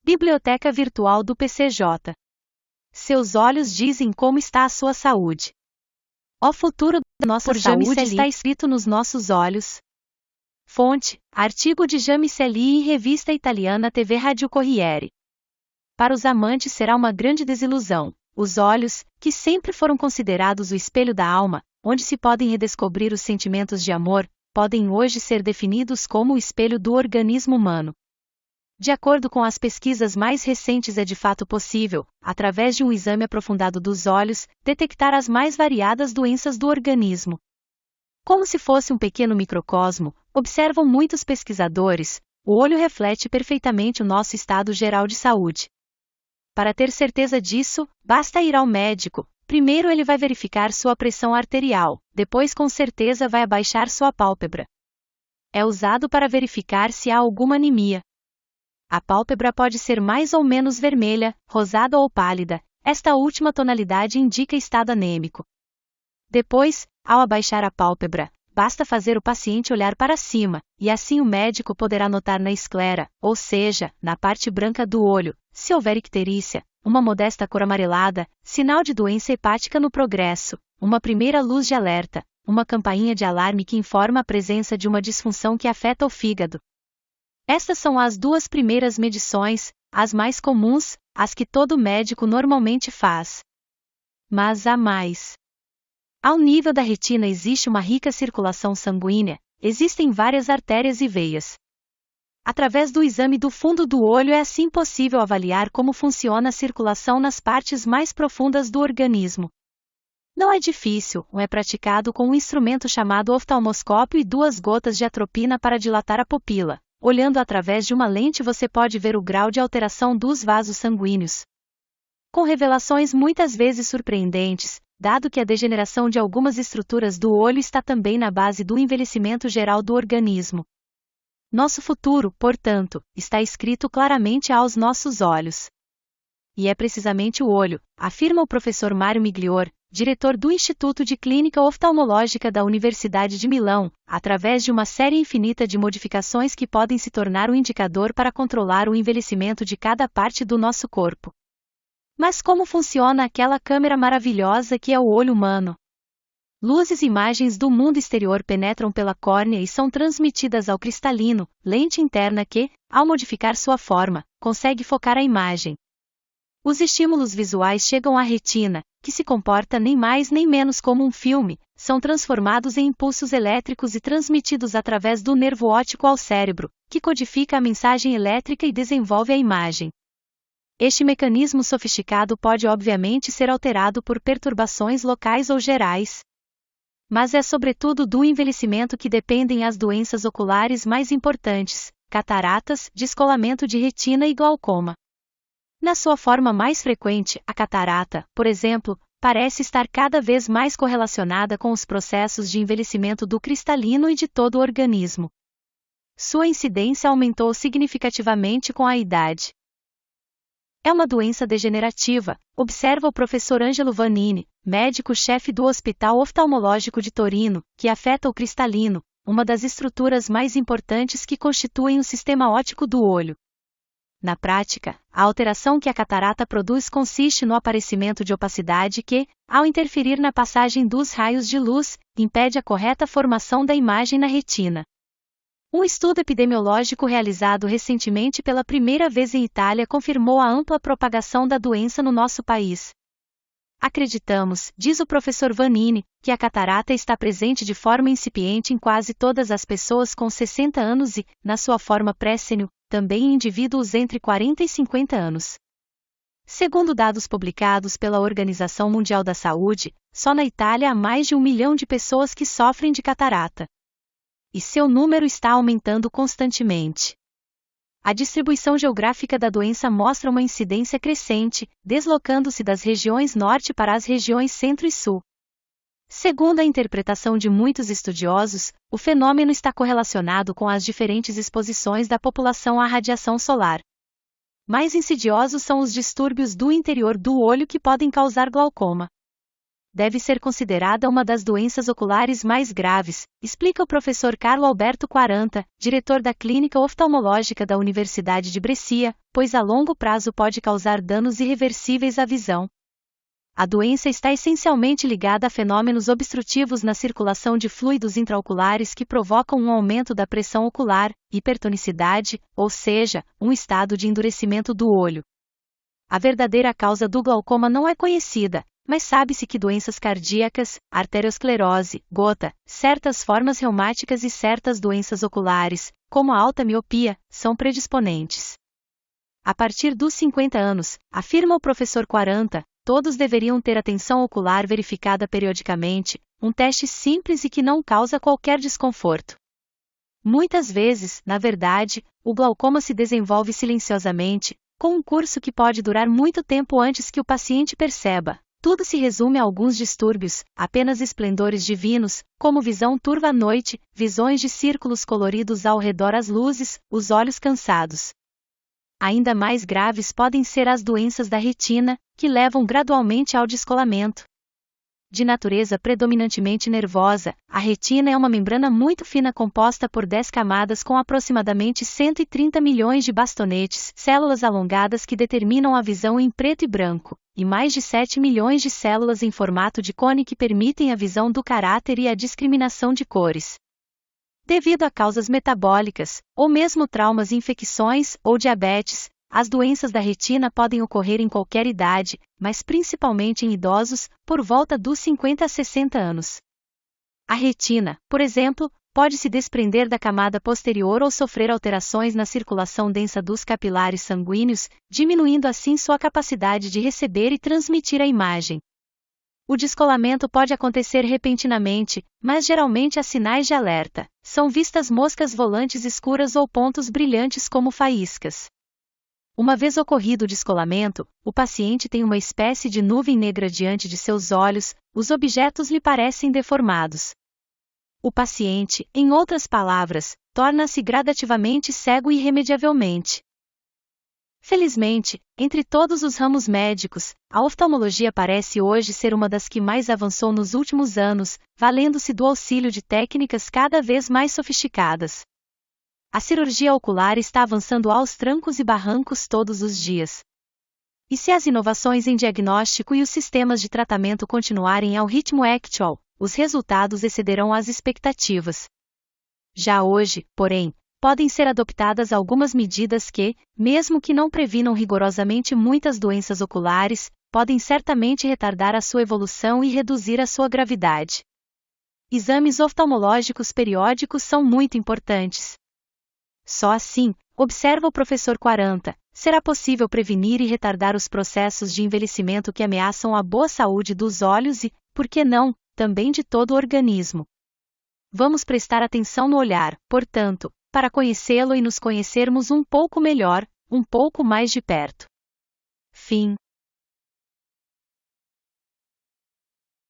Biblioteca Virtual do PCJ. Seus olhos dizem como está a sua saúde. O futuro da nossa saúde está escrito nos nossos olhos. Fonte: artigo de Jamicelli em revista italiana TV Radio Corriere. Para os amantes será uma grande desilusão. Os olhos, que sempre foram considerados o espelho da alma, onde se podem redescobrir os sentimentos de amor, podem hoje ser definidos como o espelho do organismo humano. De acordo com as pesquisas mais recentes, é de fato possível, através de um exame aprofundado dos olhos, detectar as mais variadas doenças do organismo. Como se fosse um pequeno microcosmo, observam muitos pesquisadores, o olho reflete perfeitamente o nosso estado geral de saúde. Para ter certeza disso, basta ir ao médico. Primeiro ele vai verificar sua pressão arterial, depois com certeza vai abaixar sua pálpebra. É usado para verificar se há alguma anemia. A pálpebra pode ser mais ou menos vermelha, rosada ou pálida. Esta última tonalidade indica estado anêmico. Depois, ao abaixar a pálpebra, basta fazer o paciente olhar para cima, e assim o médico poderá notar na esclera, ou seja, na parte branca do olho, se houver icterícia, uma modesta cor amarelada, sinal de doença hepática no progresso, uma primeira luz de alerta, uma campainha de alarme que informa a presença de uma disfunção que afeta o fígado. Estas são as duas primeiras medições, as mais comuns, as que todo médico normalmente faz. Mas há mais. Ao nível da retina existe uma rica circulação sanguínea, existem várias artérias e veias. Através do exame do fundo do olho é assim possível avaliar como funciona a circulação nas partes mais profundas do organismo. Não é difícil, é praticado com um instrumento chamado oftalmoscópio e 2 gotas de atropina para dilatar a pupila. Olhando através de uma lente você pode ver o grau de alteração dos vasos sanguíneos. Com revelações muitas vezes surpreendentes, dado que a degeneração de algumas estruturas do olho está também na base do envelhecimento geral do organismo. Nosso futuro, portanto, está escrito claramente aos nossos olhos. E é precisamente o olho, afirma o professor Mário Miglior, diretor do Instituto de Clínica Oftalmológica da Universidade de Milão, através de uma série infinita de modificações que podem se tornar um indicador para controlar o envelhecimento de cada parte do nosso corpo. Mas como funciona aquela câmera maravilhosa que é o olho humano? Luzes e imagens do mundo exterior penetram pela córnea e são transmitidas ao cristalino, lente interna que, ao modificar sua forma, consegue focar a imagem. Os estímulos visuais chegam à retina, que se comporta nem mais nem menos como um filme, são transformados em impulsos elétricos e transmitidos através do nervo óptico ao cérebro, que codifica a mensagem elétrica e desenvolve a imagem. Este mecanismo sofisticado pode obviamente ser alterado por perturbações locais ou gerais. Mas é sobretudo do envelhecimento que dependem as doenças oculares mais importantes, cataratas, descolamento de retina e glaucoma. Na sua forma mais frequente, a catarata, por exemplo, parece estar cada vez mais correlacionada com os processos de envelhecimento do cristalino e de todo o organismo. Sua incidência aumentou significativamente com a idade. É uma doença degenerativa, observa o professor Angelo Vanini, médico-chefe do Hospital Oftalmológico de Torino, que afeta o cristalino, uma das estruturas mais importantes que constituem o sistema óptico do olho. Na prática, a alteração que a catarata produz consiste no aparecimento de opacidade que, ao interferir na passagem dos raios de luz, impede a correta formação da imagem na retina. Um estudo epidemiológico realizado recentemente pela primeira vez em Itália confirmou a ampla propagação da doença no nosso país. Acreditamos, diz o professor Vanini, que a catarata está presente de forma incipiente em quase todas as pessoas com 60 anos e, na sua forma pré-sênil, também em indivíduos entre 40 e 50 anos. Segundo dados publicados pela Organização Mundial da Saúde, só na Itália há mais de 1 milhão de pessoas que sofrem de catarata. E seu número está aumentando constantemente. A distribuição geográfica da doença mostra uma incidência crescente, deslocando-se das regiões norte para as regiões centro e sul. Segundo a interpretação de muitos estudiosos, o fenômeno está correlacionado com as diferentes exposições da população à radiação solar. Mais insidiosos são os distúrbios do interior do olho que podem causar glaucoma. deve ser considerada uma das doenças oculares mais graves, explica o professor Carlo Alberto Quaranta, diretor da Clínica Oftalmológica da Universidade de Brescia, pois a longo prazo pode causar danos irreversíveis à visão. A doença está essencialmente ligada a fenômenos obstrutivos na circulação de fluidos intraoculares que provocam um aumento da pressão ocular, hipertonicidade, ou seja, um estado de endurecimento do olho. A verdadeira causa do glaucoma não é conhecida, mas sabe-se que doenças cardíacas, arteriosclerose, gota, certas formas reumáticas e certas doenças oculares, como a alta miopia, são predisponentes. A partir dos 50 anos, afirma o professor Quaranta, todos deveriam ter atenção ocular verificada periodicamente, um teste simples e que não causa qualquer desconforto. Muitas vezes, na verdade, o glaucoma se desenvolve silenciosamente, com um curso que pode durar muito tempo antes que o paciente perceba. Tudo se resume a alguns distúrbios, apenas esplendores divinos, como visão turva à noite, visões de círculos coloridos ao redor às luzes, os olhos cansados. Ainda mais graves podem ser as doenças da retina, que levam gradualmente ao descolamento. De natureza predominantemente nervosa, a retina é uma membrana muito fina composta por 10 camadas com aproximadamente 130 milhões de bastonetes, células alongadas que determinam a visão em preto e branco, e mais de 7 milhões de células em formato de cone que permitem a visão do caráter e a discriminação de cores. Devido a causas metabólicas, ou mesmo traumas, infecções ou diabetes, as doenças da retina podem ocorrer em qualquer idade, mas principalmente em idosos, por volta dos 50 a 60 anos. A retina, por exemplo, pode se desprender da camada posterior ou sofrer alterações na circulação densa dos capilares sanguíneos, diminuindo assim sua capacidade de receber e transmitir a imagem. O descolamento pode acontecer repentinamente, mas geralmente há sinais de alerta. São vistas moscas volantes escuras ou pontos brilhantes como faíscas. Uma vez ocorrido o descolamento, o paciente tem uma espécie de nuvem negra diante de seus olhos, os objetos lhe parecem deformados. O paciente, em outras palavras, torna-se gradativamente cego irremediavelmente. Felizmente, entre todos os ramos médicos, a oftalmologia parece hoje ser uma das que mais avançou nos últimos anos, valendo-se do auxílio de técnicas cada vez mais sofisticadas. A cirurgia ocular está avançando aos trancos e barrancos todos os dias. E se as inovações em diagnóstico e os sistemas de tratamento continuarem ao ritmo actual, os resultados excederão as expectativas. Já hoje, porém, podem ser adoptadas algumas medidas que, mesmo que não previnam rigorosamente muitas doenças oculares, podem certamente retardar a sua evolução e reduzir a sua gravidade. Exames oftalmológicos periódicos são muito importantes. Só assim, observa o professor Quaranta, será possível prevenir e retardar os processos de envelhecimento que ameaçam a boa saúde dos olhos e, por que não, também de todo o organismo. Vamos prestar atenção no olhar, portanto, para conhecê-lo e nos conhecermos um pouco melhor, um pouco mais de perto. Fim.